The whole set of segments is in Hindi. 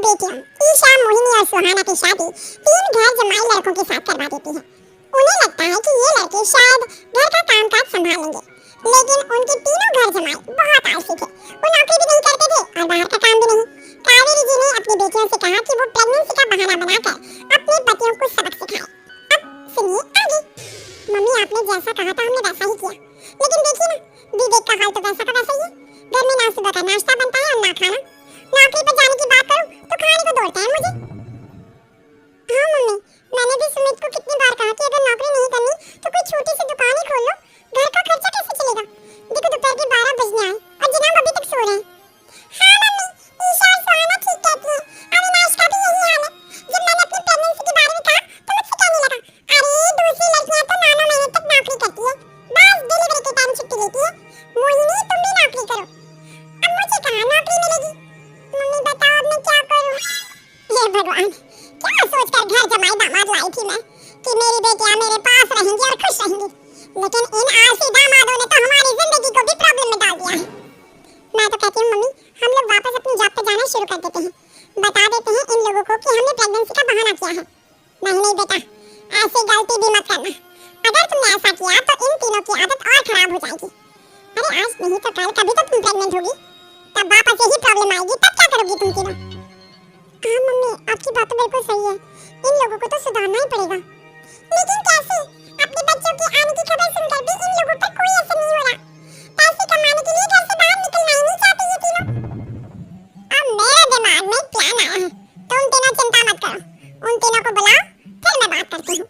बेटियों ईशा, मोहिनी और सुहाना की शादी 3 घर जमाई लड़कों के साथ करवा देती है। उन्हें लगता है कि ये लड़के शायद घर का कामकाज संभाल लेंगे, लेकिन उनके तीनों घर जमाई बहुत आलसी थे। वो नौकरी भी नहीं करते थे और बाहर का काम भी नहीं। कावेरी जी ने अपनी बेटियों से कहा कि वो प्रेगनेंसी का बहाना बनाकर अपने पतियों को सबक सिखाएं। अब सुनिए आगे। मम्मी, आपने जैसा कहा था हमने वैसा ही किया, लेकिन देखिए ना, विवेक का हाल तो वैसा का वैसा ही है। घर में ना सुबह का नाश्ता बनता है और ना खाना। नौकरी पर जाने की बात करूं तो खाने को दौड़ता है मुझे। हाँ मम्मी, मैंने भी सुमित को कितनी बार कहा कि अगर नौकरी नहीं करनी तो कोई छोटी सी दुकान ही खोल लो, घर का खर्चा कैसे चलेगा। देखो दोपहर के 12 बजने आए और जनाब अभी तक सो रहे हैं। हाँ मम्मी, ईशा और सुहाना ठीक कहती है। अविनाश का भी यही हाल है। जब मैंने अपनी प्रेगनेंसी के बारे में कहा तो मुझसे कहने लगा, अरे दूसरी लड़कियां तो 9 महीने तक नौकरी करती है, बस डिलीवरी के टाइम छुट्टी लेती है। मोहिनी, तुम भी नौकरी करो। अब मुझे कहाँ नौकरी मिलेगी। मम्मी बताओ अब मैं क्या करूं। हे भगवान, क्या सोचकर घर जमाई दामाद लाई थी मैं कि मेरी बेटियां मेरे पास रहेंगी और खुश रहेंगी, लेकिन इन आलसी दामादों ने तो हमारी जिंदगी को भी प्रॉब्लम में डाल दिया है। मैं तो कहती हूँ मम्मी, हम लोग वापस अपनी जॉब पे जाना शुरू कर देते हैं। बता देते हैं इन लोगों को कि हमने प्रेगनेंसी का बहाना किया है। नहीं नहीं बेटा, ऐसी गलती भी मत करना। अगर तुमने ऐसा किया तो इन तीनों की आदत और खराब हो जाएगी। अरे आज नहीं तो कल कभी तो तुम प्रेग्नेंट होगी, तब वापस यही प्रॉब्लम आएगी, तब क्या करोगी तुम तीनों। हाँ मम्मी, आपकी बात तो बिल्कुल सही है। इन लोगों को तो सुधारना ही पड़ेगा। लेकिन कैसे? अपने बच्चों की आने की खबर सुनकर भी इन लोगों पर कोई असर नहीं हो रहा। पैसे कमाने के लिए घर से बाहर निकलना ही नहीं चाहते ये तीनों। अब मेरे दिमाग में प्लान आया है। तुम तीनों चिंता मत करो, उन तीनों को बुलाओ, फिर मैं बात करती हूँ।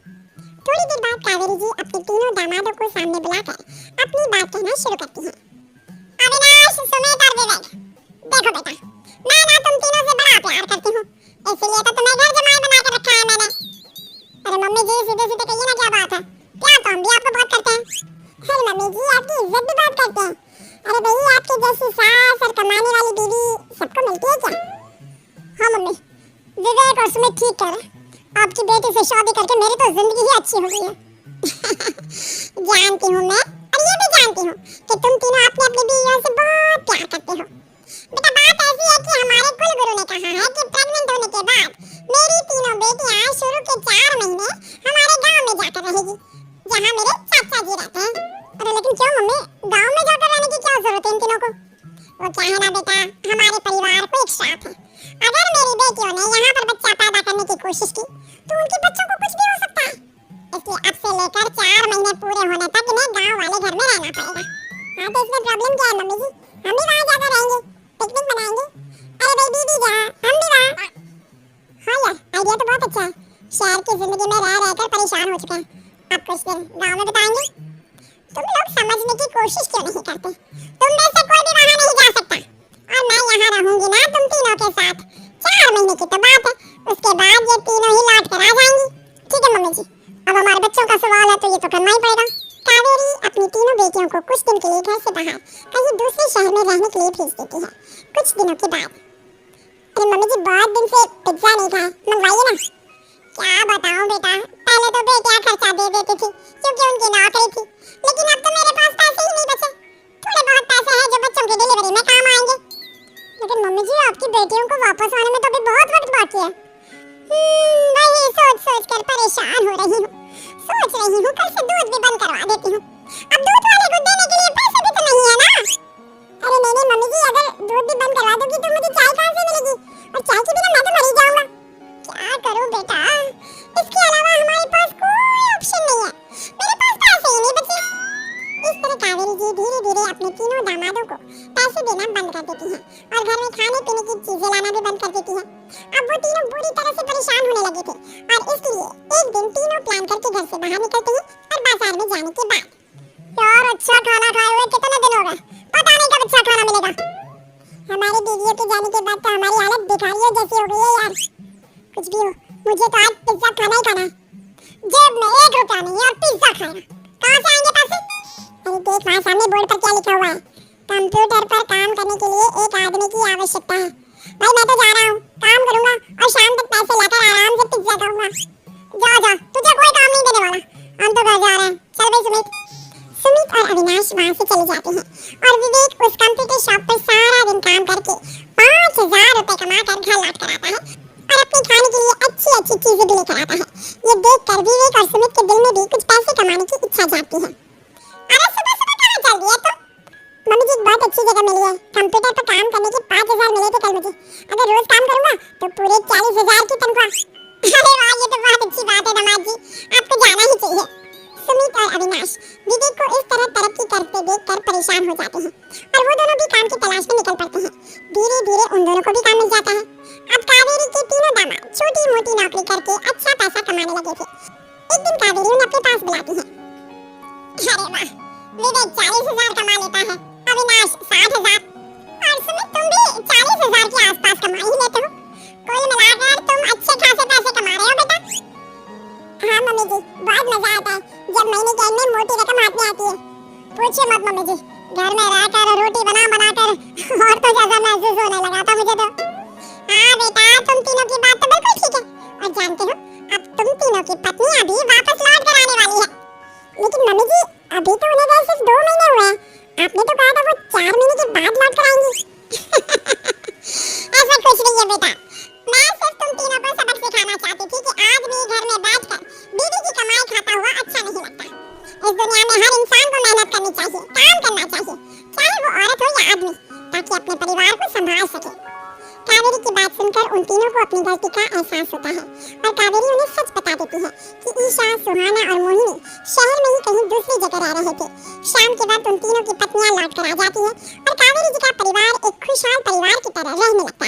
थोड़ी देर बाद कावेरी जी अपने तीनों दामादों को सामने बुलाकर अपनी बात कहना शुरू करती हैं। अविनाश, सुमित और विवेक, देखो बेटा, मैं ना तुम तीनों से बड़ा प्यार करती हूँ, इसलिए तो तुम्हें घर जमाई बना के रखा है मैंने। अरे मम्मी जी, सीधे सीधे कहिए ना, क्या बात है। प्यार तो हम भी आपको बहुत करते हैं। अरे मम्मी जी, आपकी इज्जत भी बहुत करते हैं। अरे भई, आपके जैसी सास और कमाने वाली बीवी सबको मिलती है क्या। हाँ मम्मी, विवेक और सुमित ठीक कह रहे हैं। आपकी बेटी से शादी करके मेरी तो जिंदगी ही अच्छी हो गई है। जानती हूँ मैं, और ये भी जानती हूँ कि तुम तीनों अपने अपनी बीवियों से बहुत प्यार करते हो। बेटा बात ऐसी है कि हमारे कुलगुरु ने कहा है कि प्रेग्नेंट होने के बाद मेरी तीनों बेटियां शुरू के 4 महीने हमारे गांव में जाकर रहेगी, जहां मेरे चाचा जी रहते हैं। अरे लेकिन क्यों मम्मी, गांव में जाकर रहने की क्या जरूरत है इन तीनों को। वो क्या है ना बेटा, हमारे परिवार को एक श्राप है। अगर मेरी बेटियों ने यहाँ पर बच्चा पैदा करने की कोशिश की तो उनके बच्चों को कुछ भी हो सकता है। इसलिए अब से लेकर 4 महीने पूरे होने तक इन्हें गांव वाले घर में रहना पड़ेगा। हाँ तो इसमें प्रॉब्लम क्या है मम्मी जी, हम भी वहाँ जाकर रहेंगे, पिकनिक मनाएंगे। अरे भाई दीदी जा, हम भी वहाँ। हाँ यार, आइडिया तो बहुत अच्छा है। शहर की जिंदगी में रह रहकर परेशान हो चुके हैं, अब कुछ दिन गाँव में बिताएंगे। तुम लोग समझने की कोशिश क्यों नहीं करते। तुम में से कोई भी वहाँ नहीं जा सकता, और मैं यहाँ रहूंगी ना तुम तीनों के साथ। 4 महीने की तो बात है, उसके बाद ये तीनों ही लौट कर आ जाएंगी। ठीक है मम्मी जी, अब हमारे बच्चों का सवाल है तो ये तो करना ही पड़ेगा। कावेरी अपनी तीनों बेटियों को कुछ दिन के लिए घर से बाहर कहीं दूसरे शहर में रहने के लिए भेज देती है। कुछ दिनों के बाद, अरे मम्मी जी बहुत दिन से पिज्जा नहीं खाया, मंगवाइए ना। क्या बताऊं बेटा, पहले तो बेटियां खर्चा दे देती थी क्योंकि उनकी नौकरी थी, लेकिन अब तो मेरे पास पैसे ही नहीं बचे। थोड़े बहुत पैसे हैं जो बच्चों की डिलीवरी में काम आएंगे। लेकिन मम्मी जी, आपकी बेटियों को वापस आने में तो अभी बहुत वक्त बाकी है। वही सोच सोच कर परेशान हो रही हूँ। सोच रही हूँ कल से दूध भी बंद करवा देती हूँ। अब दूध वाले को देने के लिए पैसे भी तो नहीं है ना। अरे नहीं नहीं मम्मी जी, अगर दूध भी बंद करवा दोगी तो मुझे चाय कहाँ से मिलेगी, और चाय के बिना मैं तो मर ही जाऊंगा। क्या करूं बेटा, इसके अलावा हमारे पास कोई ऑप्शन नहीं है, मेरे पास पैसे ही नहीं बचे। इस तरह कावेरी जी धीरे धीरे अपने तीनों दामादों को पैसे देना बंद कर देती हैं और घर में खाने पीने की चीजें लाना भी बंद कर देती हैं। अब वो तीनों बुरी तरह से परेशान होने लगे थे, और इसलिए एक दिन तीनों प्लान करके घर से बाहर निकलते हैं। और बाजार में जाने के बाद, यार अच्छा खाना खाए हुए कितने दिन हो गए, पता नहीं कब अच्छा खाना मिलेगा। हमारी बीवियों के जाने के बाद तो हमारी हालत भिखारियों जैसी हो गई है यार। कुछ भी हो, मुझे तो आज पिज्जा खाना ही खाना है। जेब में 1 रुपया नहीं है और पिज्जा खाना, कहाँ से आएंगे पैसे। अरे देख वहाँ सामने बोर्ड पर क्या लिखा हुआ है, कंप्यूटर पर काम करने के लिए एक आदमी की आवश्यकता है। भाई मैं तो जा रहा हूँ, काम करूंगा और शाम तक पैसे लाकर आराम से पिज्जा खाऊंगा। जा जा, तुझे कोई काम नहीं देने वाला, हम तो घर जा रहे हैं। चल भाई सुमित। सुमित और अविनाश वहाँ से चले जाते हैं और विवेक उस कंप्यूटर शॉप पर सारा दिन काम करके 5000 रुपए कमा कर घर लौट कर आता है। जाता है और अपने खाने के लिए अच्छी अच्छी चीजें भी लेकर आता है। ये देखकर विवेक और सुमित के दिल में भी कुछ पैसे कमाने की इच्छा जागती है। अरे सुबह सुबह कहाँ चल रही है तुम? मम्मी जी एक बहुत अच्छी जगह मिली है, कंप्यूटर पर काम करने के 5000 मिले थे कल मुझे। अगर रोज काम करूंगा तो पूरे 40000 की तनख्वाह। अरे वाह, ये तो बहुत अच्छी बात है दामाद जी, आपको जाना ही चाहिए। सुमित और अविनाश विवेक को इस तरह तरक्की करते देखकर परेशान हो जाते हैं और वो दोनों भी काम की तलाश में निकल पड़ते हैं। धीरे धीरे उन दोनों को भी काम मिल जाता है। अब कावेरी के तीनों दामाद छोटी मोटी नौकरी करके अच्छा पैसा कमाने लगे थे। एक दिन कावेरी उन्हें अपने पास बुलाती है। अरे वाह, विवेक 40000 कमा लेता है, अविनाश 60000 और सुमित तुम भी 40000 के आसपास कमा ही लेते हो। कुल मिलाकर तुम अच्छे खासे पैसे कमा रहे हो बेटा। हाँ मम्मी जी, बहुत मजा आता है जब महीने के अंत में मोटी रकम हाथ में आती है। पूछिए मत मम्मी जी, घर में रहकर रोटी बनाकर और तो ज्यादा महसूस होने लगा था मुझे तो। हाँ बेटा, तुम तीनों की बात तो बिल्कुल ठीक है और जानते हो अब तुम तीनों की पत्नियां भी वापस लौट कर आने वाली है। लेकिन मम्मी जी, अभी तो उन्हें गए सिर्फ 2 महीने हुए हैं, आपने तो कहा था वो 4 महीने के बाद लौट कर आएंगी। ऐसा कुछ नहीं है बेटा, मैं सिर्फ तुम तीनों को सबक सिखाना चाहती थी कि आदमी घर में बैठकर बीवी की कमाई खाता हुआ अच्छा नहीं लगता। इस दुनिया में हर इंसान को मेहनत करनी चाहिए, काम करना चाहिए, चाहे वो औरत हो या आदमी, ताकि अपने परिवार को संभाल सके। कावेरी की बात सुनकर उन तीनों को अपनी गलती का एहसास होता है और कावेरी उन्हें सच बता देती है कि ईशा, सुहाना और मोहिनी शहर में ही कहीं दूसरी जगह रह रहे थे। शाम के बाद उन तीनों की पत्नियां लौट कर आ जाती है और कावेरी जी का परिवार एक खुशहाल परिवार की तरह रहने लगता है।